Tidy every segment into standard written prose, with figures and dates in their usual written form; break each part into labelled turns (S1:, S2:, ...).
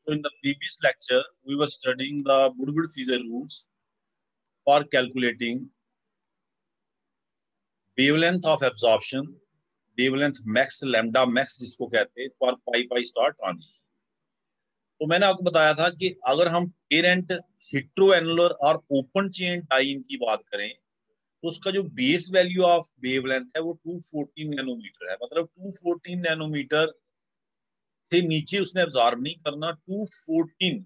S1: So in the previous lecture, we were studying the Woodward-Fieser rules for calculating wavelength of absorption, wavelength max, lambda max जिसको कहते हैं, for pi star transition. तो मैंने आपको बताया था कि अगर हम पेरेंट हेटेरोएनुलर और ओपन चेन डाइन की बात करें तो उसका जो बेस वैल्यू ऑफ वेवलेंथ है वो 214 नैनोमीटर है। मतलब 214 नैनोमीटर से नीचे उसने एब्जॉर्ब नहीं करना। 214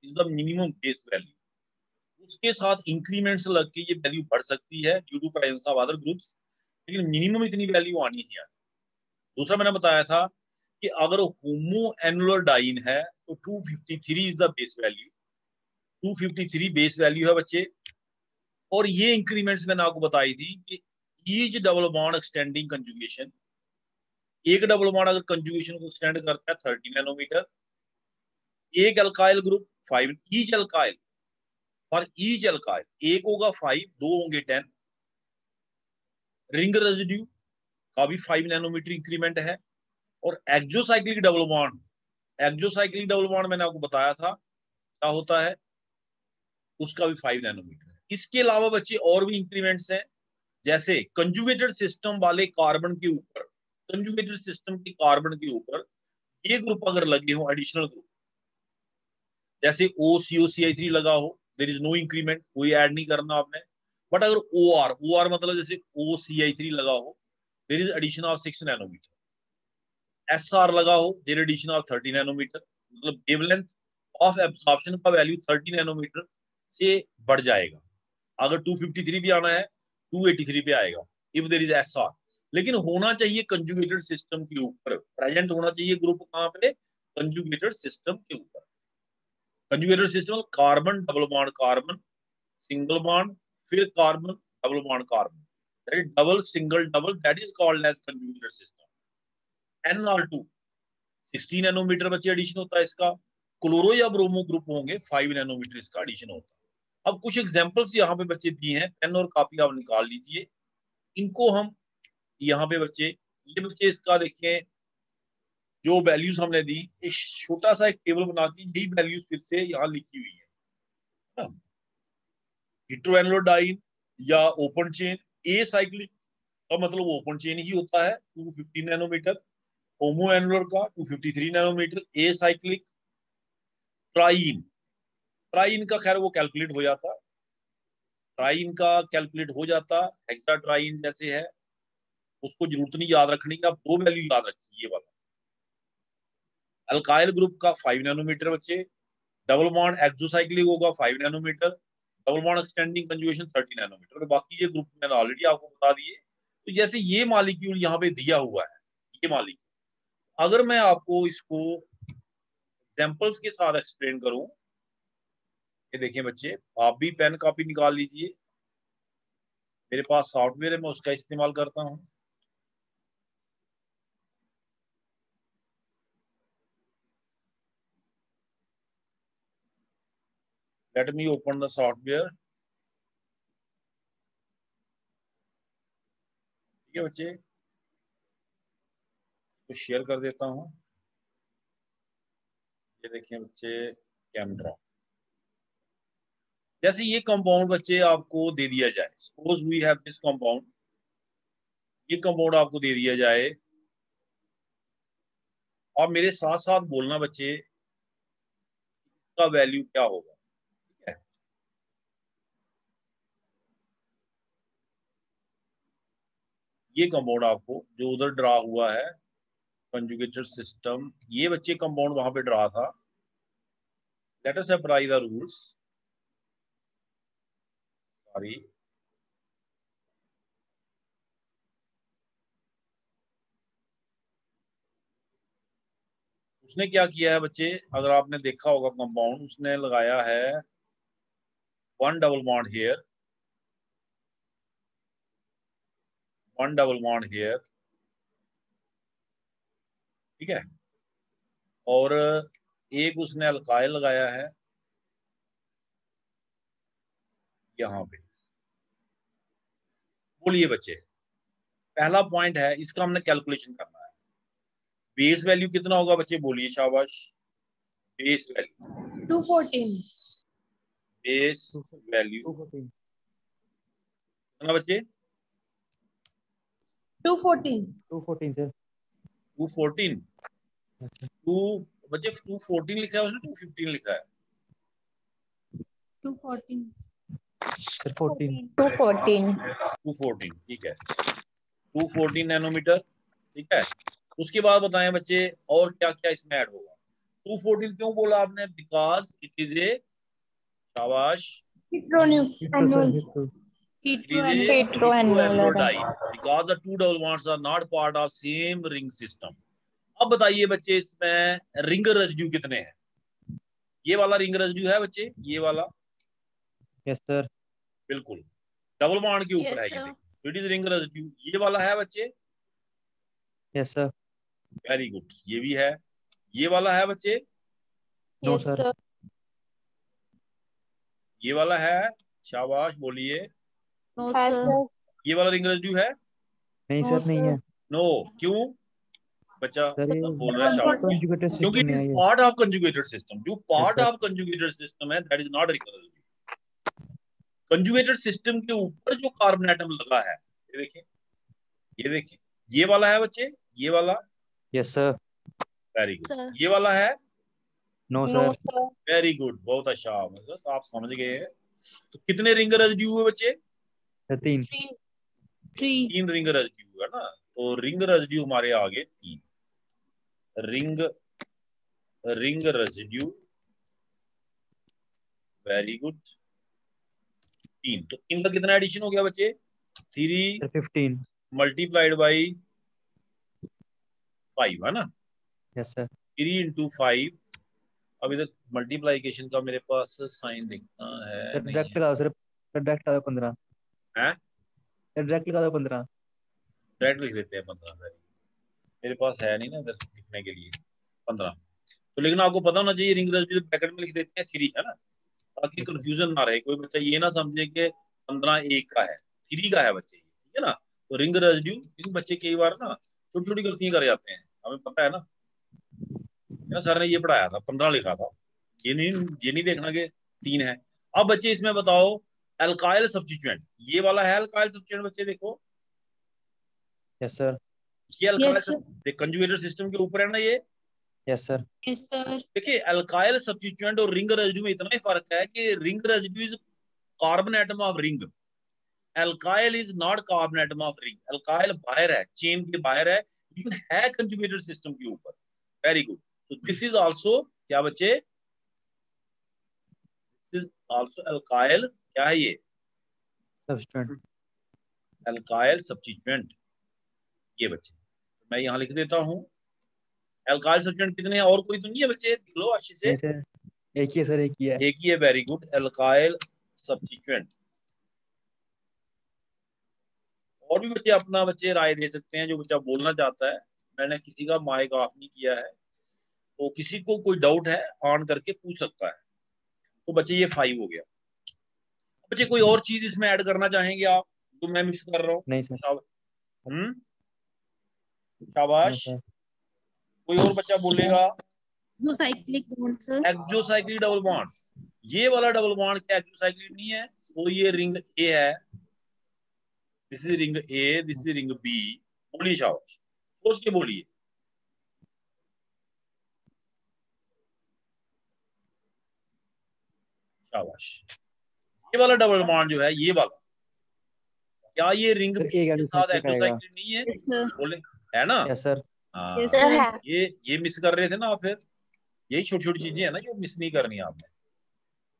S1: is the minimum base value. उसके साथ इंक्रीमेंट्स लग के ये वैल्यू बढ़ सकती है due to presence of other groups, लेकिन मिनिमम इतनी वैल्यू आनी ही आनी। दूसरा मैंने बताया था कि अगर होमो एनुलर डाइन है तो 253 is the base value. 253 base value है बच्चे। और ये इंक्रीमेंट्स मैंने आपको बताई थी कि each double bond extending conjugation, एक डबल बॉन्ड अगर कंजुगेशन को एक्सटेंड करता है 30 नैनोमीटर, एक alkyl group 5 each alkyl, for each alkyl एक होगा 5, दो होंगे 10। रिंग रेजिड्यू का भी 5 नैनोमीटर इंक्रीमेंट है। और exocyclic double bond, exocyclic double bond मैंने आपको बताया था क्या होता है, उसका भी 5 नैनोमीटर है। इसके अलावा बच्चे और भी इंक्रीमेंट्स हैं, जैसे कंजुगेटेड सिस्टम वाले कार्बन के ऊपर, कंजुगेटेड सिस्टम के कार्बन के ऊपर ये ग्रुप अगर लगे हो एडिशनल ग्रुप, जैसे OCO-CI3 लगा हो, देयर इज नो इंक्रीमेंट, कोई ऐड नहीं करना आपने। बट अगर OR मतलब जैसे OCI3 लगा हो, there is addition of 6 nanometre. SR लगा हो, देयर एडिशन ऑफ 30 नैनोमीटर। मतलब वेवलेंथ ऑफ एब्जॉर्प्शन का वैल्यू 30 नैनोमीटर से बढ़ जाएगा। अगर 253 भी आना है 283 पे आएगा इफ देयर इज SR। लेकिन होना चाहिए कंजुगेटेड सिस्टम के ऊपर, प्रेजेंट होना चाहिए ग्रुप कहां पे, कंजुगेटेड सिस्टम के ऊपर। Conjugated system carbon double bond carbon, single bond, फिर carbon double bond carbon, that is double single double, that is called as conjugated system. NR2 16 nanometer बच्चे एडिशन होता है इसका। क्लोरो या ब्रोमो ग्रुप होंगे 5 nanometre इसका एडिशन होता है। अब कुछ एग्जांपल्स यहाँ पे बच्चे दिए हैं, पेन और कॉपी आप निकाल लीजिए। इनको हम यहाँ पे बच्चे, ये बच्चे इसका देखिए जो वैल्यूज हमने दी, एक छोटा सा एक टेबल बना के यही वैल्यूज फिर से यहाँ लिखी हुई है। हेटेरोएनुलर डाइन या ओपन चेन, ए साइक्लिक का मतलब ओपन चेन ही होता है 250 नैनोमीटर। होमो एनुलर का 253 नैनोमीटर। ए साइक्लिक, ट्राइन, ट्राइन का खैर वो कैलकुलेट हो जाता, ट्राइन का कैलकुलेट हो जाता। हेक्सा ट्राइन जैसे है उसको जरूरत नहीं याद रखने की, आप दो वैल्यू याद रखिए ये वाला। अल्काइल ग्रुप का 5 नैनोमीटर बच्चे। डबल बॉन्ड एक्सोसाइक्लिक होगा 5 nanometre. Double bond extending conjugation 30 nanometre. और बाकी ये ग्रुप मैंने ऑलरेडी आपको बता दिए। तो जैसे ये मॉलिक्यूल यहाँ पे दिया हुआ है, ये मॉलिक्यूल अगर मैं आपको इसको एग्जांपल्स के साथ एक्सप्लेन करूं, ये देखिए बच्चे, आप भी पेन कॉपी निकाल लीजिए। मेरे पास सॉफ्टवेयर है, मैं उसका इस्तेमाल करता हूं। Let me open the software. ठीक है बच्चे, तो शेयर कर देता हूं। ये देखिए बच्चे, कैमरा, जैसे ये कंपाउंड बच्चे आपको दे दिया जाए, suppose we have this compound, ये कंपाउंड आपको दे दिया जाए, और मेरे साथ साथ बोलना बच्चे इसका वैल्यू क्या होगा। ठीक है, ये कंपाउंड आपको जो उधर ड्रा हुआ है कंजुगेटेड सिस्टम, ये बच्चे कंपाउंड वहां पे ड्रा था। Let us apply the rules. Sorry, उसने क्या किया है बच्चे, अगर आपने देखा होगा कंपाउंड, उसने लगाया है 1 double bond here, 1 double bond here. ठीक है, और एक उसने अल्काइल लगाया है यहाँ पे। बोलिए बच्चे, पहला पॉइंट है, इसका हमने कैलकुलेशन करना है। बेस वैल्यू कितना होगा बच्चे, बोलिए शाबाश। बेस वैल्यू
S2: 214
S1: बेस वैल्यू
S3: 214
S1: कितना बच्चे?
S2: 214
S3: 214 सर।
S1: 214
S3: अच्छा
S1: 2 बच्चे 214 लिखा है उसने 215 लिखा है?
S2: 214
S3: सर 14
S1: 214 ठीक है, 214 नैनोमीटर ठीक है। उसके बाद बताएं बच्चे और क्या क्या इसमें ऐड होगा? 214 क्यों बोला आपने? बिकॉज इट इज ए, शाबाश,
S3: hetero sir hetero
S1: it is a heteroannular because the two double bonds are not part of same ring system. अब बताइए बच्चे इसमें रिंग रेजिड्यू कितने हैं? ये वाला रिंग रेजिड्यू है बच्चे, ये वाला?
S3: यस सर
S1: बिल्कुल डबल बॉन्ड के ऊपर
S2: Yes,
S1: है,
S2: sir.
S1: ये इट इज रिंग रेजिड्यू। ये वाला है बच्चे?
S3: यस सर
S1: वेरी गुड, ये भी है। ये वाला है बच्चे?
S3: नो सर
S1: ये वाला है? शाबाश बोलिए।
S2: No, sir.
S1: ये वाला रिंग रेजिड्यू है?
S3: नहीं
S2: No,
S3: सर नहीं
S2: sir.
S3: है
S1: नो, क्यों बच्चा
S3: सर, ये
S1: बोल रहा है? शाबाश,
S3: कंजुगेटेड
S1: क्योंकि
S3: सिस्टम
S1: इट
S3: में
S1: इज
S3: है ये।
S1: Part of conjugated system. जो part
S3: sir.
S1: Of conjugated system है that is not ring residue. Conjugated system के ऊपर जो कार्बन एटम लगा है, ये देखें, ये देखें, ये वाला है बच्चे, ये वाला?
S3: Yes sir
S1: very good.
S2: Sir.
S1: ये वाला है?
S3: नो सर
S1: वेरी गुड, बहुत अच्छा, बस आप समझ गए। तो कितने रिंग रेजिड्यू हुए बच्चे?
S3: 3
S2: 3
S1: 3 रिंग रेजिड्यू है ना, तो रिंग रेजिड्यू हमारे आगे 3 रिंग रेजिड्यू। Very good, 3। तो 3 का कितना एडिशन हो गया बच्चे? 3
S3: सर 15
S1: मल्टीप्लाइड बाई 5 है ना?
S3: Yes sir
S1: 3 into 5। अब इधर मल्टीप्लाइकेशन का मेरे पास साइन दिखता है
S3: सर
S1: नहीं
S3: डायरेक्ट
S1: है?
S3: लगा दो सर डायरेक्ट लगा दो 15
S1: हैं?
S3: सर डायरेक्ट लगा दो 15
S1: डायरेक्ट लिख देते हैं 15। मेरे पास है नहीं ना इधर लिखने के लिए 15। तो लेकिन आपको पता होना चाहिए रिंग रेजिड्यू ब्रैकेट में लिख देते हैं 3 है ना, ताकि
S3: Yes, sir.
S1: कंफ्यूजन ना रहे, कोई बच्चा ये ना समझे कि 15 1 का है, 3 का है बच्चे, ठीक है ना। तो रिंग रेजिड्यू, क्योंकि बच्चे कई बार ना छोटी छोटी गलतियां कर जाते हैं, हमें पता है ना सर ने ये पढ़ाया था 15 लिखा था, ये नहीं देखना कि 3 है। अब बच्चे इसमें बताओ एल्काइल सब्स्टिट्यूएंट, ये वाला है एल्काइल सब्स्टिट्यूएंट बच्चे देखो,
S3: यस सर
S1: ये
S2: Yes,
S1: alkyl
S2: sir.
S1: Conjugated system के ऊपर है ना ये।
S3: Yes sir
S2: Yes, sir.
S1: देखिए एल्काइल सब्स्टिट्यूएंट और रिंग रेजिड्यू में इतना ही फर्क है कि ring residue is carbon atom of ring, alkyl is not carbon atom of ring. Alkyl बाहर है, चेन के बाहर है, लेकिन है कंजुगेटेड सिस्टम के ऊपर। Very good. तो दिस इज आल्सो क्या बच्चे? दिस इज आल्सो एल्काइल, क्या है ये?
S3: Substituent
S1: alkyl substituent. ये बच्चे मैं यहां लिख देता हूं। एल्काइल सब्स्टिट्यूएंट कितने हैं? और कोई तो नहीं है बच्चे? देख लो अच्छे से।
S3: नहीं सर एक ही है सर एक ही है
S1: एक ही है, वेरी गुड, एल्काइल सब्स्टिट्यूएंट। और भी बच्चे अपना बच्चे राय दे सकते हैं, जो बच्चा बोलना चाहता है। मैंने किसी का माइक ऑफ नहीं किया है, तो किसी को कोई डाउट है ऑन करके पूछ सकता है। तो बच्चे ये 5 हो गया। बच्चे कोई और चीज इसमें ऐड करना चाहेंगे आप, जो मैं मिस कर रहा हूँ?
S3: नहीं सर नो
S1: शाबाश,
S3: सर
S1: कोई और बच्चा बोलेगा?
S2: जो cyclic bond sir.
S1: Exocyclic double bond, ये वाला डबल बॉन्ड क्या एक्सोसाइक्लिक नहीं है? वो ये रिंग ए है, this is ring A, this is ring B. बोलिए शाबाश, सोच के बोलिए। शाबाश, ये वाला डबल बॉन्ड जो है, ये वाला, क्या ये रिंग
S3: सर
S1: बी
S3: एक
S1: के साथ
S3: एक्सोसाइक्लिक आएगा
S1: एक्सोसाइक्लिक नहीं है?
S2: Yes, sir.
S1: बोले है ना?
S3: यस सर
S1: हाँ,
S2: Yes, sir.
S1: ये मिस कर रहे थे ना आप फिर। यही छोटी छोटी चीजें है ना जो मिस नहीं करनी आपने।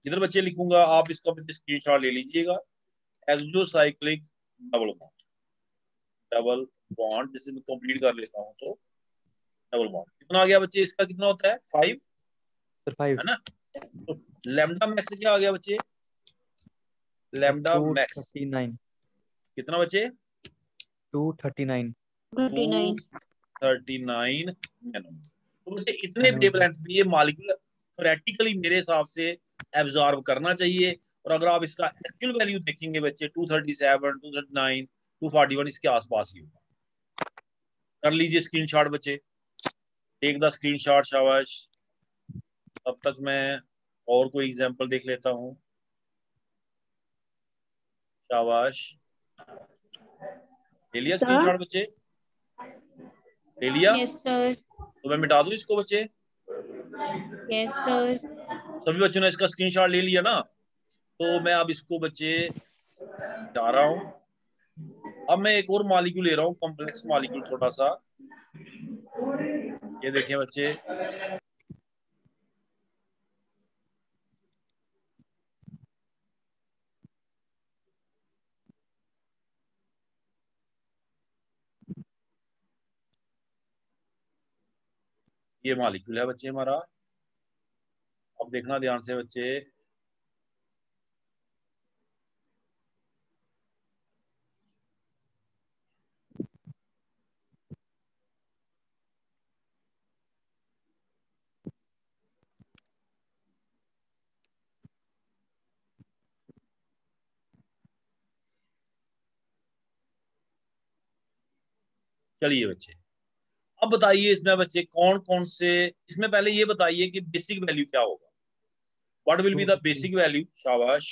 S1: इधर बच्चे लिखूंगा, आप इसका स्क्रीनशॉट ले लीजिएगा। Exocyclic double bond, double bond जैसे मैं कंप्लीट कर लेता हूँ तो डबल बॉन्ड कितना आ गया बच्चे? इसका कितना होता है? 5
S3: सर 5
S1: है ना। तो लैम्डा मैक्स क्या आ गया बच्चे? लैम्डा मैक्स
S3: 239
S1: कितना बच्चे?
S3: 239
S1: 239 नैनोमीटर। तो मुझे इतने वेवलेंथ में ये मॉलिक्यूल थ्योरेटिकली मेरे हिसाब से एब्जॉर्ब करना चाहिए। और अगर आप इसका एक्चुअल वैल्यू देखेंगे बच्चे 237, 239, 241 इसके आसपास ही होगा। कर लीजिए स्क्रीनशॉट बच्चे, टेक द स्क्रीनशॉट, शाबाश। तब तक मैं और कोई एग्जांपल देख लेता हूँ। शाबाश, ले लिया स्क्रीनशॉट बच्चे? ले लिया?
S2: Yes sir.
S1: तो मैं मिटा दूं इसको बच्चे?
S2: Yes sir.
S1: सभी बच्चों ने इसका स्क्रीनशॉट ले लिया ना? तो मैं अब इसको बच्चे जा रहा हूं। अब मैं एक और मॉलिक्यूल ले रहा हूं, कॉम्प्लेक्स मॉलिक्यूल थोड़ा सा। ये देखिए बच्चे, ये मॉलिक्यूल है बच्चे हमारा। अब देखना ध्यान से बच्चे, चलिए बच्चे, अब बताइए इसमें बच्चे कौन कौन से, इसमें पहले ये बताइए कि बेसिक वैल्यू क्या होगा। What will be the basic value? शाबाश,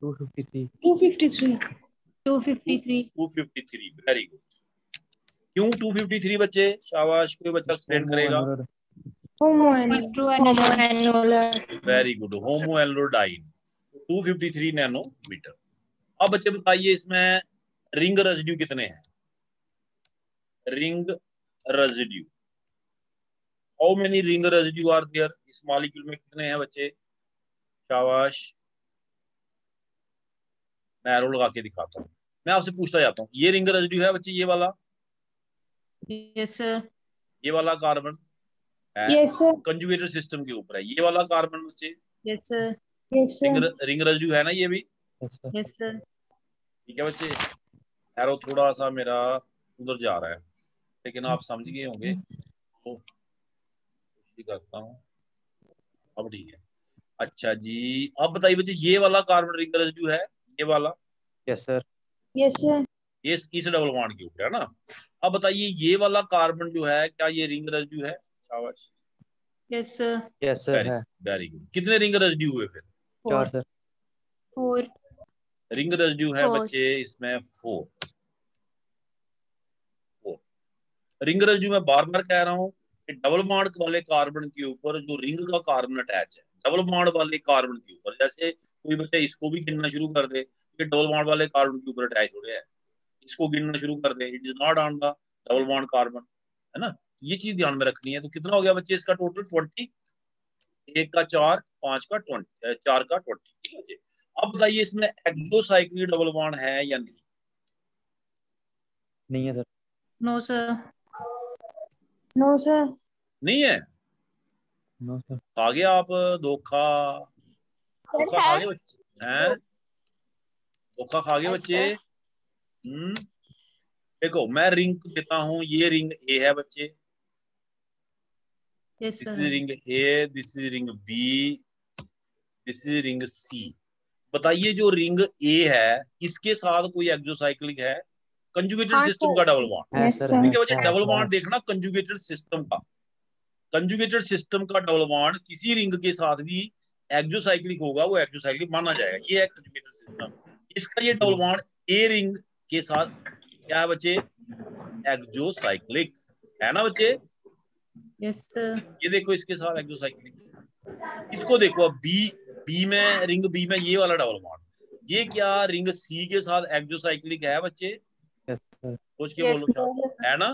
S3: 253
S2: 253 253
S1: 253, वेरी गुड। क्यों 253 बच्चे? शाबाश, कोई बच्चा एक्सप्लेन करेगा? Very good, homo annular 253 nanometre. अब बच्चे बताइए इसमें रिंग रेजिड्यू कितने हैं? Ring residue, how many ring residue are there? इस मॉलिक्यूल में कितने हैं बच्चे? शाबाश, मैं एरो लगा के दिखाता हूँ। मैं आपसे पूछता जाता हूँ, ये रिंग रेजिड्यू है बच्चे, ये वाला?
S2: Yes sir.
S1: ये वाला कार्बन है?
S2: Yes sir.
S1: कंजुगेटेड सिस्टम के ऊपर है ये वाला कार्बन बच्चे।
S2: Yes sir. Yes sir.
S1: Ring residue है ना ये भी?
S2: Yes sir.
S1: ठीक है बच्चे, एरो थोड़ा सा मेरा उधर जा रहा है, लेकिन आप समझ गए होंगे तो करता हूँ। अब ठीक है। अच्छा जी, अब बताइए बच्चे, ये वाला कार्बन रिंग रेजिड्यू है? ये वाला?
S3: Yes sir.
S2: Yes sir.
S1: ये इस डबल बॉन्ड के ऊपर है ना? अब बताइए ये वाला कार्बन जो है, क्या ये रिंग रेजिड्यू है? शाबाश,
S2: यस सर।
S3: यस सर है।
S1: Very good. कितने रिंग रेजिड्यू हुए फिर?
S3: 4 सर।
S2: 4
S1: रिंग रेजिड्यू है
S2: 4
S1: बच्चे इसमें 4। रिंग रेजिड्यू में बार बार कह रहा हूँ कि डबल बॉन्ड वाले कार्बन के ऊपर जो रिंग का कार्बन अटैच है, डबल बॉन्ड वाले कार्बन के ऊपर, जैसे कोई बच्चा इसको भी गिनना शुरू कर दे कि डबल बॉन्ड वाले कार्बन के ऊपर अटैच हो रहे हैं, इसको गिनना शुरू कर दे, it is not on the double bond carbon, है ना? ये चीज ध्यान में रखनी है। तो कितना हो गया बच्चे इसका टोटल? 20। एक का 4, 5 का 20, 4 का 20। ठीक है बच्चे, अब बताइए इसमें एक्सोसाइक्लिक डबल बॉन्ड है या नहीं?
S3: नहीं है sir.
S2: No sir. No sir.
S1: नहीं है?
S3: No sir.
S1: खा गया आप धोखा, धोखा खा गए बच्चे हैं, धोखा खा गए बच्चे। देखो मैं रिंग देता हूं, ये रिंग ए है बच्चे,
S2: yes
S1: this
S2: sir.
S1: Is ring A, this is ring B, this is ring C. बताइए जो रिंग ए है इसके साथ कोई एक्सोसाइक्लिक है? कंजुगेटेड सिस्टम का डबल बॉन्ड।
S3: है सर।
S1: ठीक है बच्चे,
S3: है
S1: डबल
S3: सर।
S1: बॉन्ड देखना कंजुगेटेड सिस्टम का, कंजुगेटेड सिस्टम का डबल बॉन्ड किसी रिंग के साथ भी एक्सोसाइक्लिक होगा, वो एक्सोसाइक्लिक माना जाएगा। ये है कंजुगेटेड सिस्टम। इसका ये डबल बॉन्ड ए रिंग के साथ क्या है बच्चे? एक्सोसाइक्लिक है ना बच्चे?
S2: Yes sir.
S1: ये देखो इसके साथ एक्सोसाइक्लिक, इसको देखो अब बी, बी में रिंग बी में ये वाला डबल बॉन्ड, ये क्या रिंग सी के साथ एक्सोसाइक्लिक है बच्चे?
S3: Yes sir.
S1: सोच के बोलो शायद, है ना?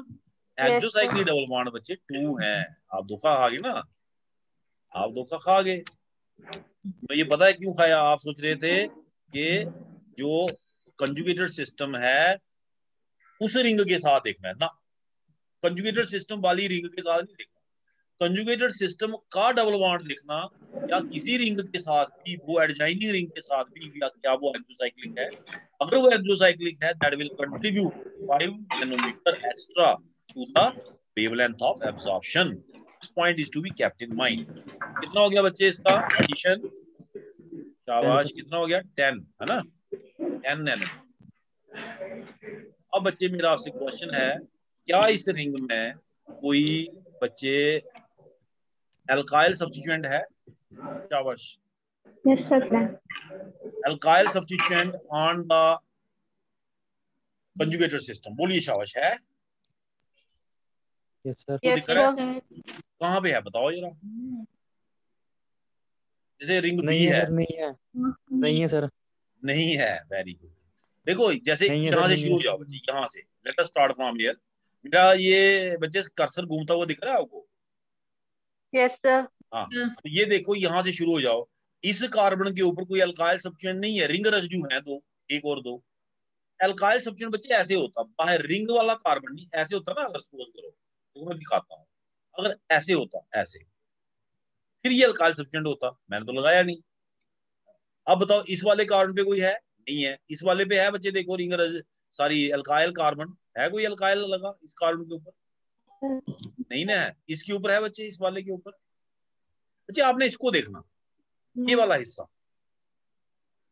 S1: एक्सोसाइक्लिक डबल बॉन्ड बच्चे 2 हैं। आप धोखा खा गए ना, आप धोखा खा गए। तो ये पता है क्यों खाया? आप सोच रहे थे कि जो कंजुगेटेड सिस्टम है उस रिंग के साथ देखना है ना, कंजुगेटेड सिस्टम वाली रिंग के साथ नहीं देखना। कंजुगेटेड सिस्टम का डबल बॉन्ड देखना, या किसी रिंग के साथ भी, वो एडजाइनिंग रिंग के साथ भी, या क्या वो एक्सोसाइक्लिक है? अगर वो एक्सोसाइक्लिक है, that will contribute 5 nanometre extra to the wavelength of absorption. This point is to be kept in mind. कितना हो गया बच्चे इसका एडिशन? शाबाश, कितना हो गया? 10, है ना? 10 नैनोमीटर। अब बच्चे मेरा आपसे क्वेश्चन है, क्या इस रिंग में कोई बच्चे एल्काइल सब्स्टिट्यूएंट है, शाबाश।
S2: Yes sir.
S1: Alkyl substituent on the conjugated system, बोलिए शाबाश। है?
S3: Yes sir.
S1: तो
S2: यस
S1: दिख रहा है
S2: सर।
S1: कहाँ पे है बताओ जरा। जैसे रिंग बी
S3: नहीं है
S1: है,
S3: सर, नहीं है, नहीं है सर,
S1: नहीं है, वेरी गुड। देखो जैसे
S3: नहीं है सर,
S1: यहाँ से
S3: नहीं
S1: शुरू
S3: है।
S1: हो जाओ बच्चे, यहाँ से let us start from here. मेरा ये बच्चे कर्सर घूमता हुआ दिख रहा है आपको?
S2: Yes sir.
S1: हाँ, तो ये देखो यहाँ से शुरू हो जाओ। इस कार्बन के ऊपर कोई अल्काइल सब्स्टिट्यूएंट नहीं है, रिंग रेसिड्यू है दो, एक और दो। अल्काइल सब्स्टिट्यूएंट बच्चे ऐसे होता, बाहर रिंग वाला कार्बन नहीं, ऐसे होता ना, अगर सपोज करो तो मैं दिखाता हूँ। अगर ऐसे होता, ऐसे, फिर ये अल्काइल सब्स्टिट्यूएंट होता, मैंने तो लगाया नहीं। अब बताओ इस वाले कार्बन पे कोई है? नहीं है। इस वाले पे है बच्चे, देखो रिंग सॉरी अल्काइल कार्बन है, कोई अल्काइल लगा इस कार्बन के ऊपर? नहीं ना है। इसके ऊपर है बच्चे, इस वाले के ऊपर। बच्चे आपने इसको देखना, ये वाला हिस्सा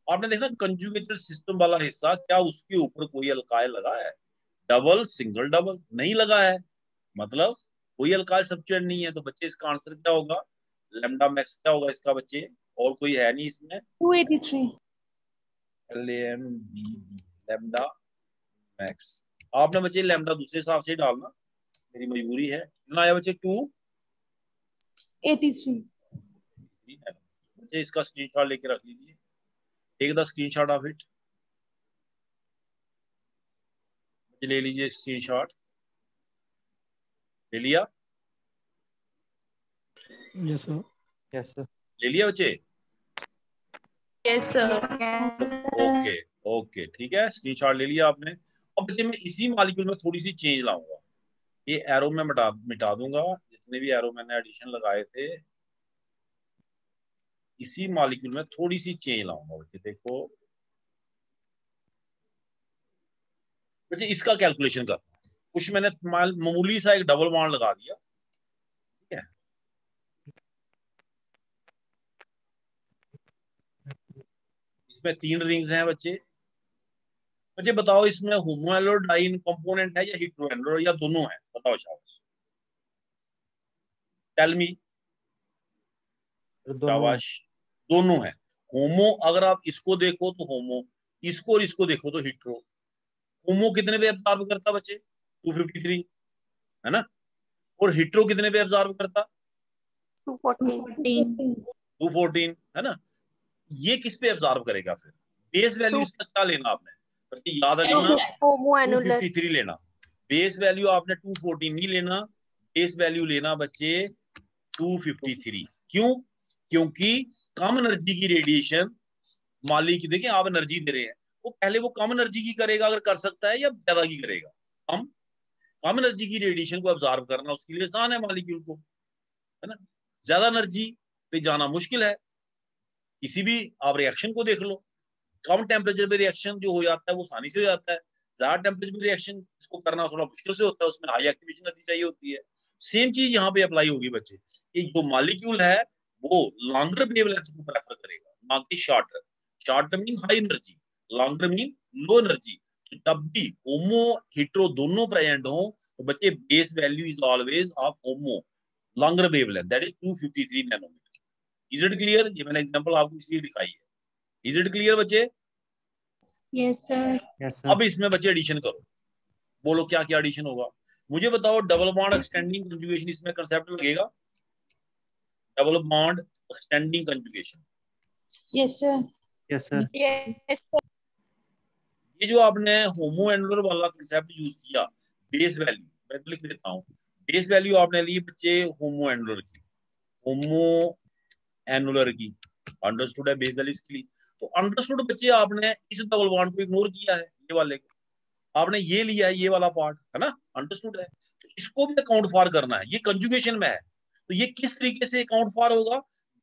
S1: आपने देखना, कंजुगेटेड सिस्टम वाला हिस्सा, क्या उसके ऊपर कोई अल्काइल लगा है? डबल, सिंगल, डबल नहीं लगा है, मतलब कोई अल्काइल सब्स्टिट्यूएंट नहीं है। तो बच्चे इसका आंसर क्या होगा? लैम्डा मैक्स क्या होगा इसका बच्चे? और कोई है नहीं इसमें।
S2: 283।
S1: LAMDA, lambda max. आपने बच्चे लैम्डा दूसरे हिसाब से डालना, मेरी मजबूरी है। कितना आया बच्चे?
S2: 283।
S1: बच्चे इसका स्क्रीनशॉट लेके रख लीजिए, take the screenshot of it. ले लीजिए स्क्रीनशॉट, ले लिया?
S3: Yes sir, yes sir.
S1: ले लिया बच्चे?
S2: Yes sir.
S1: ओके ओके, ठीक है, स्क्रीनशॉट ले लिया आपने। अब बच्चे मैं इसी मॉलिक्यूल में थोड़ी सी चेंज लाऊंगा, ये एरो में मिटा दूंगा, जितने भी एरो मैंने एडिशन लगाए थे, इसी मॉलिक्यूल में थोड़ी सी चेंज लाऊंगा बच्चे। देखो बच्चे इसका कैलकुलेशन कर, कुछ मैंने मामूली सा एक डबल बॉन्ड लगा दिया, ठीक है? इसमें 3 रिंग्स हैं बच्चे। बच्चे बताओ इसमें होमोएलोड डाइन कंपोनेंट है या हेटेरोएलोड या दोनों है? बताओ शाबाश, टेल मी।
S3: दोनों है।
S1: शाबाश, दोनों है। होमो अगर आप इसको देखो तो होमो, इसको और इसको देखो तो हिट्रो। होमो कितने पे एब्जॉर्ब करता बच्चे? 253, है ना? और हिट्रो कितने पे एब्जॉर्ब करता?
S2: 214।
S1: 214, है ना? ये किस पे एब्जॉर्ब करेगा फिर? बेस वैल्यू इसका क्या लेना आपने? बल्कि याद रखना,
S2: होमो एनुलर।
S1: 253 लेना। बेस वैल्यू आपने 214 नहीं लेना, बेस वैल्यू लेना बच्चे 253। क्यों? क्योंकि कम एनर्जी की रेडिएशन, मान ली कि देखिए आप एनर्जी दे रहे हैं, वो पहले वो कम एनर्जी की करेगा अगर कर सकता है, या ज्यादा की करेगा? कम। कम एनर्जी की रेडिएशन को अब्जॉर्ब करना उसके लिए आसान है मॉलिक्यूल को, है ना? ज्यादा एनर्जी पे जाना मुश्किल है। किसी भी आप रिएक्शन को देख लो, कम टेम्परेचर पे रिएक्शन जो हो जाता है वो आसानी से हो जाता है, ज्यादा टेम्परेचर पे रिएक्शन इसको करना थोड़ा मुश्किल से होता है, उसमें हाई एक्टिवेशन एनर्जी चाहिए होती है। सेम चीज यहाँ पे अप्लाई होगी बच्चे, कि जो मॉलिक्यूल है वो लॉन्गर वेवलेंथ को प्रेफर करेगा, ना कि shorter. Shorter mean high energy, longer mean low energy. तो जब भी होमो हिट्रो दोनों प्रेजेंट हो तो बच्चे base value is always of homo longer wavelength, that is 253 nanometre. Is it clear? ये मैंने एग्जांपल आपको इसलिए दिखाई है। इज इट क्लियर बच्चे?
S2: Yes sir.
S3: यस
S1: अब
S3: सर।
S1: इसमें बच्चे एडिशन करो, बोलो क्या क्या एडिशन होगा? मुझे बताओ, डबल बॉन्ड एक्सटेंडिंग कंजुगेशन इसमें कंसेप्ट लगेगा? Double bond extending conjugation,
S2: yes sir.
S3: Yes sir.
S2: Yes sir.
S1: ये जो आपने होमो एनुलर वाला कंसेप्ट यूज किया, बेस वैल्यू मैं तो लिख देता हूँ, बेस वैल्यू आपने ली बच्चे होमो एनुलर की, होमो एनुलर की, अंडरस्टूड है बेस वैल्यू इसके लिए। तो अंडरस्टूड बच्चे आपने इस डबल बॉन्ड को इग्नोर किया है, ये वाले को आपने ये लिया है, ये वाला पार्ट है ना, अंडरस्टूड है। तो इसको भी अकाउंट फॉर करना है, ये कंजुगेशन में है, तो ये किस तरीके से अकाउंट फॉर होगा?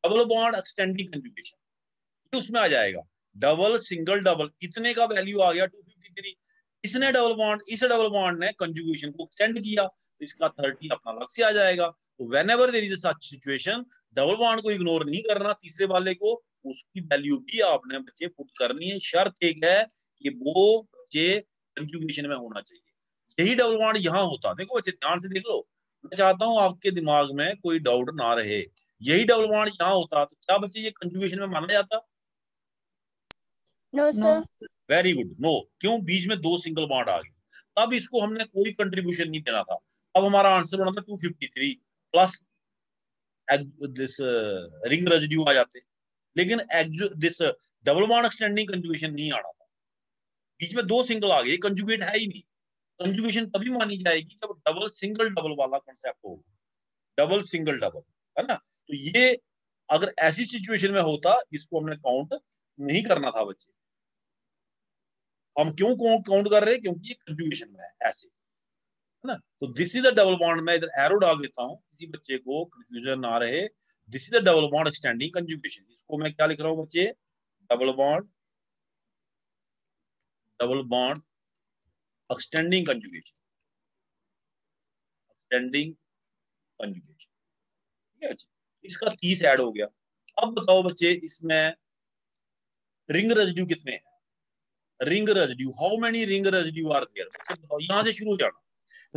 S1: डबल बॉन्ड एक्सटेंडिंग कंजुगेशन, ये उसमें आ जाएगा। डबल, सिंगल, डबल, इतने का वैल्यू आ गया 253। इसने डबल बॉन्ड, इस डबल बॉन्ड ने कंजुगेशन को एक्सटेंड किया, तो इसका 30 अपना अलग से आ जाएगा। तो whenever there is such situation, double bond को इग्नोर नहीं करना, तीसरे वाले को, उसकी वैल्यू भी आपने बच्चे पुट करनी है। शर्त एक है कि वो बच्चे कंजुगेशन में होना चाहिए। यही डबल बॉन्ड यहाँ होता, देखो बच्चे ध्यान से देख लो, मैं चाहता हूं आपके दिमाग में कोई डाउट ना रहे। यही डबल बॉन्ड यहाँ होता तो क्या बच्चे ये कंजुगेशन में माना जाता?
S2: No sir.
S1: Very good, no. क्यों? बीच में 2 सिंगल बॉन्ड आ गए, तब इसको हमने कोई कंट्रीब्यूशन नहीं देना था। अब हमारा आंसर बना था 253 प्लस दिस रिंग रेजिड्यू आ जाते, लेकिन this double bond extending conjugation नहीं आना था। बीच में 2 सिंगल आ गए, कंजुगेट है ही नहीं। कंजुगेशन तभी मानी जाएगी जब डबल सिंगल डबल वाला कॉन्सेप्ट होगा, डबल सिंगल डबल, है ना। तो ये अगर ऐसी सिचुएशन में होता, इसको हमने काउंट नहीं करना था बच्चे। हम क्यों काउंट कर रहे हैं? क्योंकि ये कंजुगेशन में है, ऐसे, है ना। तो this is the double bond, मैं इधर एरो डाल देता हूं, किसी बच्चे को कंफ्यूजन ना रहे। This is the double bond extending conjugation. इसको मैं क्या लिख रहा हूं बच्चे? Double bond extending conjugation, extending conjugation, ठीक है बच्चे। इसका 30 ऐड हो गया। अब बताओ बच्चे, इसमें रिंग रेजिड्यू कितने हैं? Ring residue, how many ring residue are there? बच्चे बताओ, यहां से शुरू हो जाना,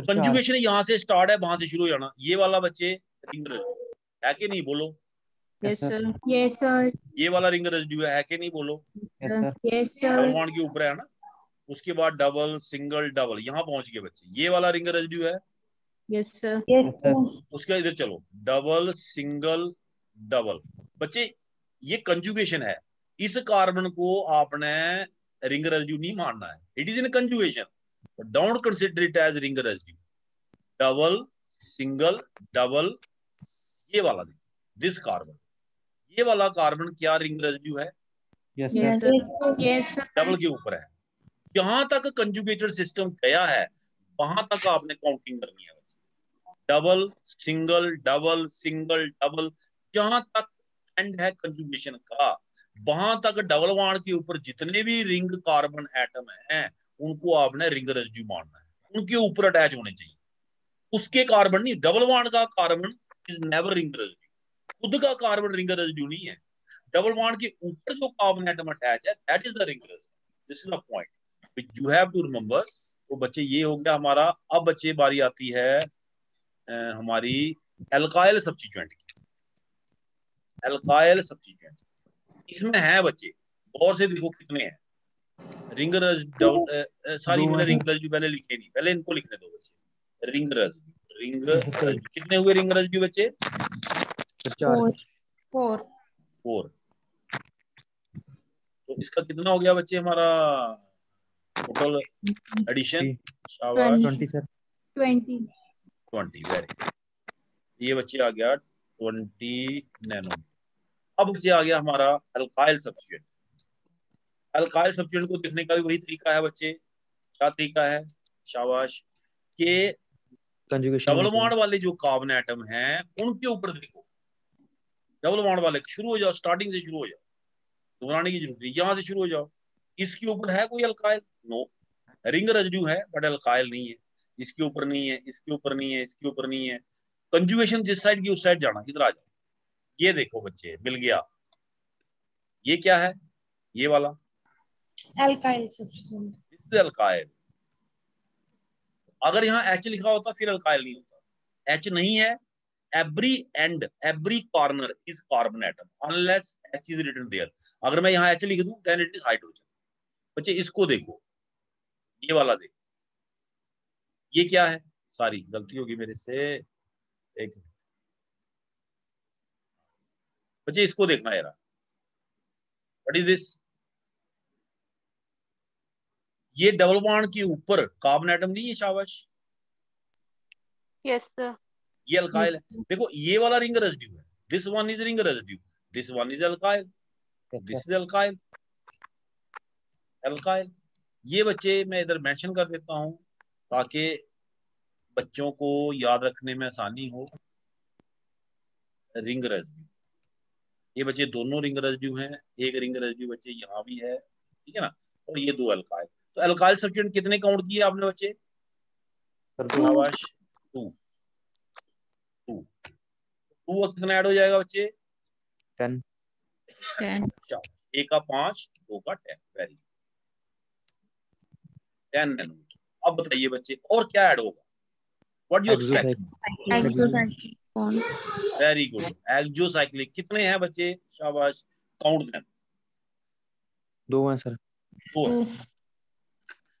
S1: कंजुगेशन यहां से स्टार्ट है, वहां से शुरू हो जाना। ये वाला बच्चे रिंग रेजिड्यू है कि नहीं? बोलो।
S2: Yes sir. Yes sir.
S1: ये वाला रिंग रेजिड्यू है कि नहीं? बोलो।
S3: Yes sir.
S2: Yes
S1: double
S2: sir.
S1: Bond के ऊपर है ना। उसके बाद डबल सिंगल डबल, यहां पहुंच गए बच्चे। ये वाला रिंग रेजिड्यू है।
S2: Yes sir. Yes sir.
S1: उसके बाद इधर चलो, डबल सिंगल डबल। बच्चे ये कंजुगेशन है, इस कार्बन को आपने रिंग रेजिड्यू नहीं मानना है। It is in conjugation, don't consider it as ring residue. Double single double, ये वाला दिस कार्बन, ये वाला कार्बन क्या रिंग रेजिड्यू है?
S3: Yes
S2: yes
S3: sir.
S2: Sir. Yes sir.
S1: Double के ऊपर है। जहां तक कंजुगेटेड सिस्टम गया है, वहां तक आपने काउंटिंग करनी है। Double single double single double, जहां तक एंड है कंजुगेशन का, वहां तक डबल बॉन्ड के ऊपर जितने भी रिंग कार्बन एटम हैं, उनको आपने रिंग रेजिड्यू मानना है, उनके ऊपर अटैच होने चाहिए। उसके कार्बन नहीं, डबल बॉन्ड का carbon is never ring residue. खुद का कार्बन रिंग रेजिड्यू नहीं है। डबल बॉन्ड के ऊपर जो कार्बन एटम अटैच है, that is the ring residue. This is the point you have to remember. तो बच्चे ये हो गया हमारा। अब बच्चे बारी आती है हमारी एल्काइल सब्स्टिट्यूएंट की। एल्काइल सब्स्टिट्यूएंट इसमें है बच्चे, गौर से देखो कितने हैं। रिंग सॉरी, मैंने रिंग रेजिड्यू पहले लिखे नहीं, पहले इनको लिखने दो बच्चे। रिंग रेजिड्यू कितने हुए? रिंग रेजिड्यू बच्चे
S3: 4।
S2: 4।
S1: 4। तो इसका कितना हो गया बच्चे हमारा टोटल एडिशन? शाबाश,
S3: 20 सर।
S2: 20।
S1: 20, वेरी। ये बच्चे आ गया 20 नैनो। अब बच्चे आ गया हमारा अल्काइल सब्स्टिट्यूएंट। अल्काइल सब्स्टिट्यूएंट को देखने का भी वही तरीका है बच्चे। क्या तरीका है? शाबाश, के
S3: कंजुगेशन
S1: डबल
S3: होनी चाहिए।
S1: बॉन्ड वाले जो कार्बन एटम हैं, उनके ऊपर देखो। डबल बॉन्ड वाले शुरू हो जाओ, स्टार्टिंग से शुरू हो जाओ, दोहराने की जरूरत नहीं, यहां से शुरू हो जाओ। इसके ऊपर है कोई अल्काइल? नो। रिंग रेजिड्यू है बट अल्काइल नहीं है। इसके ऊपर नहीं है, इसके ऊपर नहीं है, इसके ऊपर नहीं है। कंजुगेशन जिस साइड की उस साइड जाना। इधर आ जाओ, ये देखो बच्चे, मिल गया। ये क्या है? ये वाला
S2: अल्काइल सब्स्टिट्यूएंट।
S1: अल्काइल। अगर यहाँ एच लिखा होता फिर अल्काइल नहीं होता। एच नहीं है। Every and every corner is carbon atom unless H is written there. अगर मैं यहाँ एच लिख दूं देन इट इज हाइड्रोजन। बच्चे इसको देखो, ये वाला देखो, ये क्या है? सारी गलती होगी मेरे से, एक बच्चे इसको देखना यार, व्हाट इज दिस? ये डबल बॉन्ड के ऊपर कार्बन एटम नहीं है। शाबाश,
S2: यस सर।
S1: ये अल्काइल है। देखो ये वाला रिंग रेजिड्यू है, this one is ring residue, this one is alkyl, this is alkyl, alkyl. ये बच्चे मैं इधर मेंशन कर देता हूं ताकि बच्चों को याद रखने में आसानी हो। रिंग रेजिड्यू, ये बच्चे दोनों रिंग रेजिड्यू हैं। एक रिंग रेजिड्यू बच्चे यहाँ भी है, ठीक है ना। और ये 2 अल्काइल। तो अल्काइल सब्स्टिट्यूएंट कितने काउंट किए आपने बच्चे? शाबाश, 2। 2 2 कितना ऐड हो जाएगा बच्चे?
S3: 10।
S2: 10।
S1: एक का 5, 2 का 10, वेरी 10 नैनोमीटर। अब बताइए बच्चे और क्या ऐड होगा? What you expect?
S2: एक्सोसाइक्लिक। कौन?
S1: Very good. एक्सोसाइक्लिक कितने हैं बच्चे? शाबाश, काउंट देम।
S3: 2 हैं सर।
S1: 4।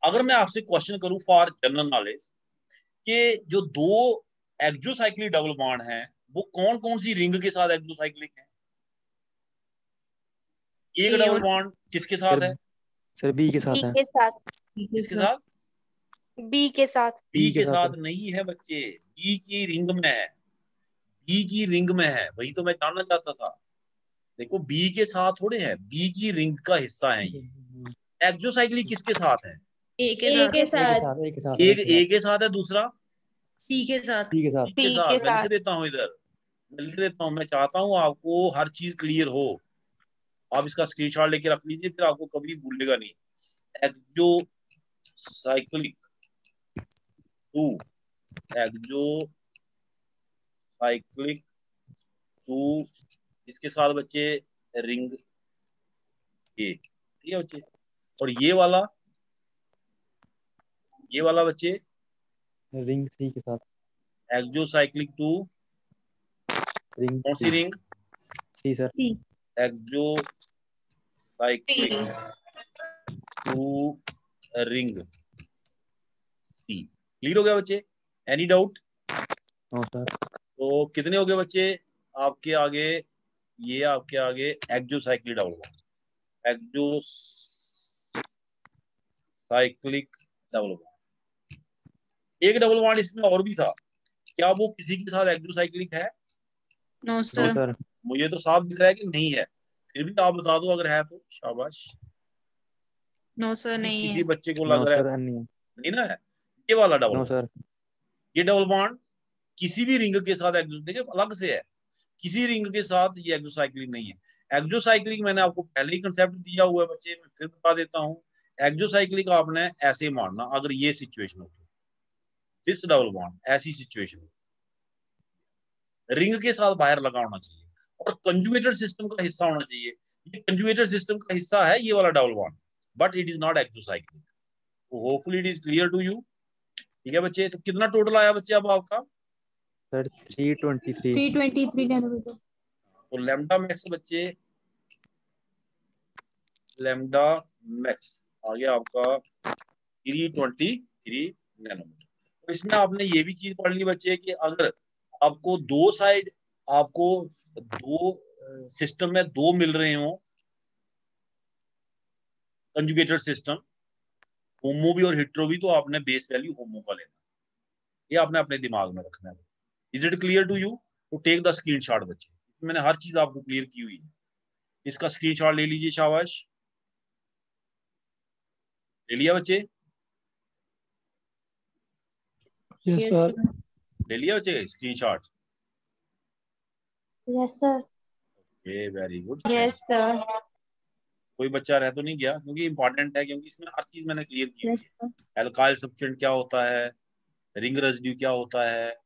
S1: अगर मैं आपसे क्वेश्चन करूं फॉर जनरल नॉलेज कि जो 2 एक्सोसाइक्लिक डबल बॉन्ड हैं वो कौन कौन सी रिंग के साथ एक्सोसाइक्लिक हैं? एक
S2: A
S1: डबल
S2: और
S1: बॉन्ड किसके
S3: सर
S1: साथ है?
S3: सर बी के साथ
S4: बी
S3: है।
S4: के साथ।
S2: B के
S1: किसके
S2: साथ।
S1: साथ?
S4: बी के साथ।
S1: बी
S3: के
S1: के
S3: साथ
S1: साथ
S3: सर।
S1: नहीं है बच्चे, बी की रिंग में है। बी की रिंग में है, वही तो मैं जानना चाहता था। देखो बी के साथ थोड़े है, बी की रिंग का हिस्सा है ये। एक्सोसाइक्लिक किसके साथ है?
S2: A के
S4: ए
S2: साथ।
S4: के
S3: एक के
S4: साथ।
S3: साथ, एक के साथ,
S1: एक
S3: एक के
S1: ए
S3: साथ,
S1: के साथ है, दूसरा
S2: C के साथ।
S3: सी के साथ।
S1: सी के
S4: सी
S1: साथ।
S4: के
S1: मैं लिख
S4: साथ।
S1: देता हूँ इधर, मैं लिख देता हूँ। मैं चाहता हूँ आपको हर चीज क्लियर हो। आप इसका स्क्रीनशॉट लेके रख लीजिए, फिर आपको कभी भूलेगा नहीं। एक्सोसाइक्लिक 2, एक्सोसाइक्लिक 2 इसके साथ बच्चे रिंग ए, ठीक है बच्चे। और ये वाला बच्चे
S3: रिंग सी के साथ।
S1: एक्सोसाइक्लिक 2
S3: रिंग
S1: कौन सी
S3: C.
S1: Ring?
S3: C sir.
S2: C।
S1: Exocyclic 2 ring C. Clear हो गया बच्चे? Any doubt?
S3: No sir.
S1: तो कितने हो गए बच्चे आपके आगे? ये आपके आगे exocyclic double bond, exocyclic double bond. एक डबल बॉन्ड इसमें और भी था, क्या वो किसी के साथ एक्सोसाइक्लिक है?
S2: No
S3: no
S2: sir.
S3: सर।
S1: मुझे तो साफ दिख रहा है कि नहीं है, फिर भी आप बता दो अगर है तो शाबाश।
S2: नो सर नहीं
S1: किसी
S2: है।
S1: बच्चे को
S3: नो
S1: लग रहा है
S3: सर, नहीं है।
S1: नहीं ना है। ये वाला डबल
S3: नो
S1: बॉन्ड,
S3: सर।
S1: ये डबल बॉन्ड किसी भी रिंग के साथ देखिए अलग से है, किसी रिंग के साथ ये एक्सोसाइक्लिक नहीं है। एक्सोसाइक्लिक मैंने आपको पहले ही कंसेप्ट दिया हुआ है बच्चे, मैं फिर बता देता हूँ। एक्सोसाइक्लिक आपने ऐसे मानना अगर ये सिचुएशन हो तो, दिस डबल बॉन्ड ऐसी सिचुएशन रिंग के साथ बाहर लगा होना चाहिए और कंजुगेटेड सिस्टम का हिस्सा होना चाहिए। ये कंजुगेटेड सिस्टम का हिस्सा है ये वाला double bond, but it is not exocyclic. Hopefully it is clear to you. ठीक है बच्चे, तो कितना टोटल आया बच्चे अब आपका?
S3: सर 323।
S2: 323 नैनोमीटर।
S1: तो लैम्डा मैक्स बच्चे, लैम्डा मैक्स आ गया आपका 323 नैनोमीटर। तो इसमें आपने ये भी चीज पढ़ ली बच्चे कि अगर आपको दो साइड, आपको दो सिस्टम में दो मिल रहे हो कंजुगेटेड सिस्टम, होमो भी और हिट्रो भी, तो आपने बेस वैल्यू होमो का लेना, ये आपने अपने दिमाग में रखना है। Is it clear to you? तो टेक द स्क्रीनशॉट बच्चे, मैंने हर चीज आपको क्लियर की हुई है। इसका स्क्रीनशॉट ले लीजिए, शाबाश। ले लिया बच्चे?
S2: Yes sir.
S1: ले लिया बच्चे स्क्रीनशॉट?
S4: Yes sir.
S1: ये वेरी गुड।
S4: Yes sir.
S1: कोई बच्चा रह तो नहीं गया, क्योंकि इंपॉर्टेंट है, क्योंकि इसमें हर चीज मैंने क्लियर की हुई
S2: यस
S1: है।
S2: सर।
S1: एल्काइल सब्सटेंट क्या होता है, रिंग रेजिड्यू क्या होता है,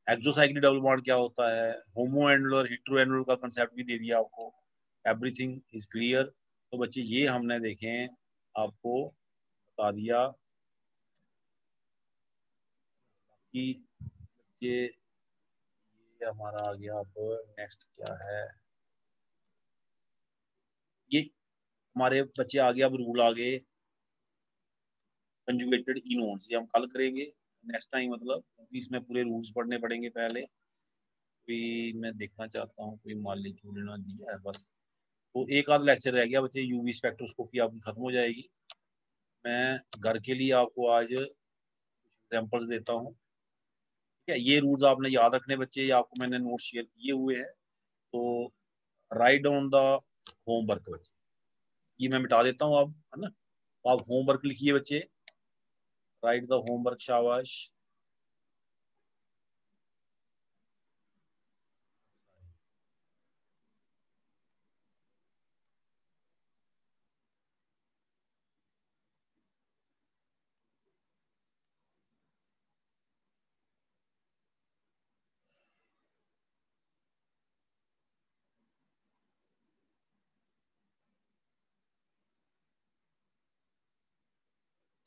S1: एक्सोसाइक्लिक डबल बॉन्ड क्या होता है, होमो एंडल और हिट्रो एंडल का कंसेप्ट भी दे दिया आपको। Everything is clear. तो बच्चे ये हमने देखें आपको बता दिया कि ये हमारा आ गया। अब नेक्स्ट क्या है, ये हमारे बच्चे आ गए, अब रूल आ गए कंजुगेटेड इनोन्स, ये हम कल करेंगे नेक्स्ट टाइम, मतलब क्योंकि इसमें पूरे रूल्स पढ़ने पड़ेंगे पहले। कोई मैं देखना चाहता हूँ कोई मॉलिक्यूल ना दिया है बस। तो एक आध लेक्चर रह गया बच्चे, यूवी स्पेक्ट्रोस्कोपी आपकी खत्म हो जाएगी। मैं घर के लिए आपको आज एग्जांपल्स देता हूँ, ठीक है। ये रूल्स आपने याद रखने बच्चे, ये आपको मैंने नोट शेयर किए हुए हैं। तो राइट डाउन द होमवर्क बच्चे, ये मैं मिटा देता हूँ अब, है ना। तो आप होमवर्क लिखिए बच्चे, राइट द होमवर्क, शाबाश।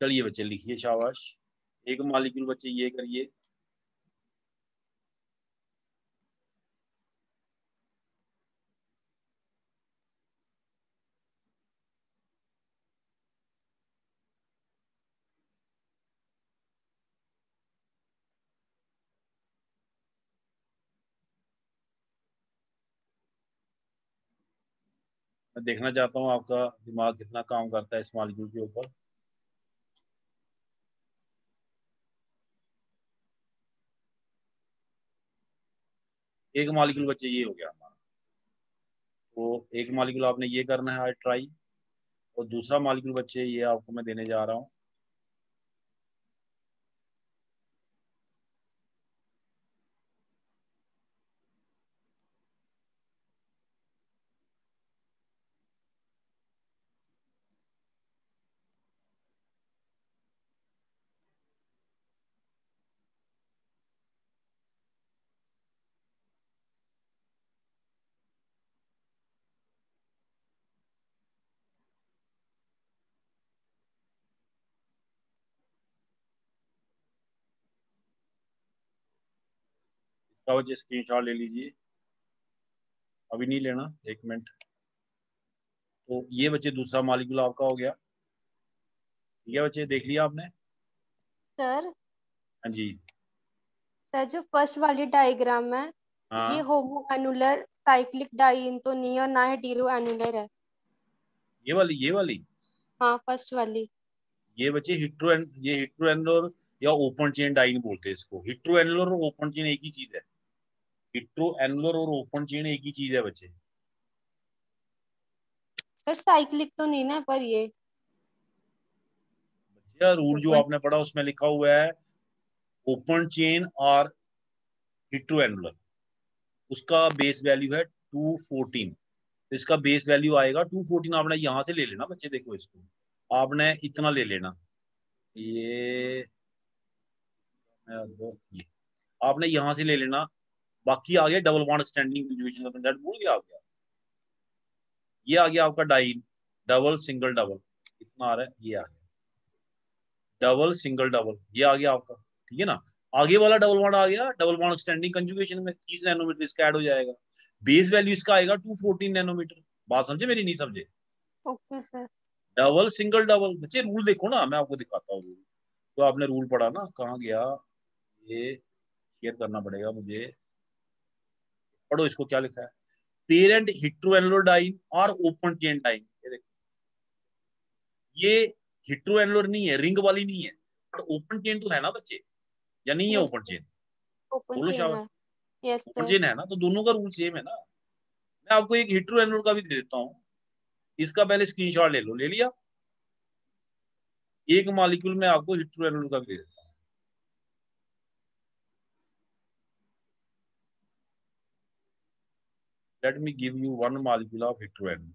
S1: चलिए बच्चे लिखिए, शाबाश। एक मॉलिक्यूल बच्चे ये करिए, मैं देखना चाहता हूँ आपका दिमाग कितना काम करता है इस मॉलिक्यूल के ऊपर। एक मॉलिक्यूल बच्चे ये हो गया हमारा, तो एक मॉलिक्यूल आपने ये करना है ट्राई, और दूसरा मॉलिक्यूल बच्चे ये आपको मैं देने जा रहा हूँ। इसका बच्चे स्क्रीनशॉट ले लीजिए, अभी नहीं लेना, 1 मिनट। तो ये बच्चे दूसरा मॉलिक्यूल आपका हो गया, ठीक है बच्चे, देख लिया आपने?
S4: सर
S1: हाँ जी।
S4: सर जो फर्स्ट वाली डायग्राम है, ये
S1: हाँ,
S4: होमो एनुलर साइक्लिक डाइन तो नहीं है और ना ही हीटेरो एनुलर है।
S1: ये वाली
S4: हाँ फर्स्ट वाली।
S1: ये बच्चे ये हिट्रोएनुलर या ओपन चेन डाइन बोलते हैं इसको। हिट्रोएनुलर और ओपन चेन एक ही चीज है। हिट्रोएनुलर और ओपन चेन एक ही चीज है बच्चे।
S4: सर साइक्लिक तो नहीं ना पर ये
S1: बच्चे रूल जो
S4: ओपन।
S1: आपने पढ़ा उसमें लिखा हुआ है ओपन चेन और हिट्रोएनुलर, उसका बेस वैल्यू है 214। तो इसका बेस वैल्यू आएगा 214। आपने यहां से ले लेना बच्चे, देखो इसको आपने इतना ले लेना, ये ये आपने यहां से ले लेना। बाकी आ गया डबल बॉन्ड एक्सटेंडिंग कंजुगेशन का कंसेप्ट, भूल गया आप क्या? ये आ गया आपका डाइन, डबल सिंगल डबल, इतना आ रहा है, ये आ गया डबल सिंगल डबल, ये आ गया आपका, ठीक है ना। आगे वाला डबल बॉन्ड आ गया डबल बॉन्ड एक्सटेंडिंग कंजुगेशन में 30 नैनोमीटर इसका ऐड हो जाएगा। बेस वैल्यू इसका आएगा 214 नैनोमीटर। बात समझे मेरी, नहीं समझे?
S4: Okay sir.
S1: Double single double, बच्चे रूल देखो ना, मैं आपको दिखाता हूँ रूल। तो आपने रूल पढ़ा ना, कहाँ गया ये, शेयर करना पड़ेगा मुझे, पढ़ो इसको, क्या लिखा है। पेरेंट हिट्रोएनुलर डाइन और ओपन चेन डाइन, ये देखो, ये हिट्रोएनुलर नहीं है, रिंग वाली नहीं है, पर ओपन चेन तो है ना बच्चे, या नहीं है
S4: यस
S1: ओपन चेन?
S4: ओपन
S1: बोलो
S4: चेन
S1: शाबाश।
S4: है। Yes
S1: open
S4: sir.
S1: चेन है ना, तो दोनों का रूल सेम है ना। मैं आपको एक हिट्रोएनुलर का भी दे देता हूँ, इसका पहले स्क्रीनशॉट ले लो, ले लिया? एक मॉलिक्यूल में आपको हिट्रोएनुलर का भी दे देता हूँ। Let me give you one molecule of heteroanular.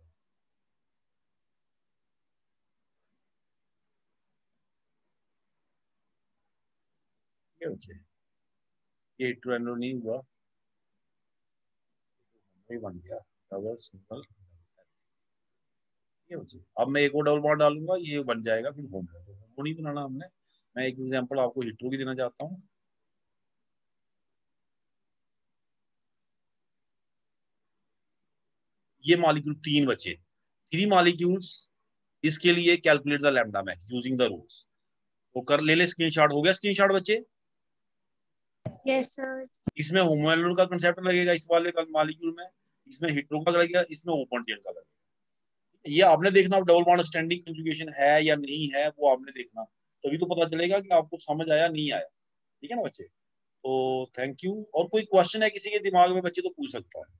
S1: ये बच्चे, ये हेटेरोएनुलर नहीं हुआ, ये बन गया डबल सिंगल। ये बच्चे, अब मैं एक और डबल बॉन्ड डालूंगा, ये बन जाएगा फिर होमो। होमो नहीं बनाना हमने। मैं एक एग्जांपल आपको हेटेरो की देना चाहता हूँ। ये मॉलिक्यूल 3 बचे, 3 मॉलिक्यूल्स। इसके लिए calculate the lambda max using the rules. वो कर ले ले, स्क्रीनशॉट हो गया, स्क्रीनशॉट बच्चे।
S2: Yes sir.
S1: इसमें होमोएनुलर का कंसेप्ट लगेगा इस वाले मॉलिक्यूल में, इसमें हेटेरो का लगेगा, इसमें ओपन चेन का लगेगा। ये आपने देखना डबल बॉन्ड स्टैंडिंग कंजुगेशन है या नहीं है, वो आपने देखना, तभी तो पता चलेगा कि आपको समझ आया नहीं आया। ठीक है ना बच्चे? तो थैंक यू। और कोई क्वेश्चन है किसी के दिमाग में बच्चे तो पूछ सकता है।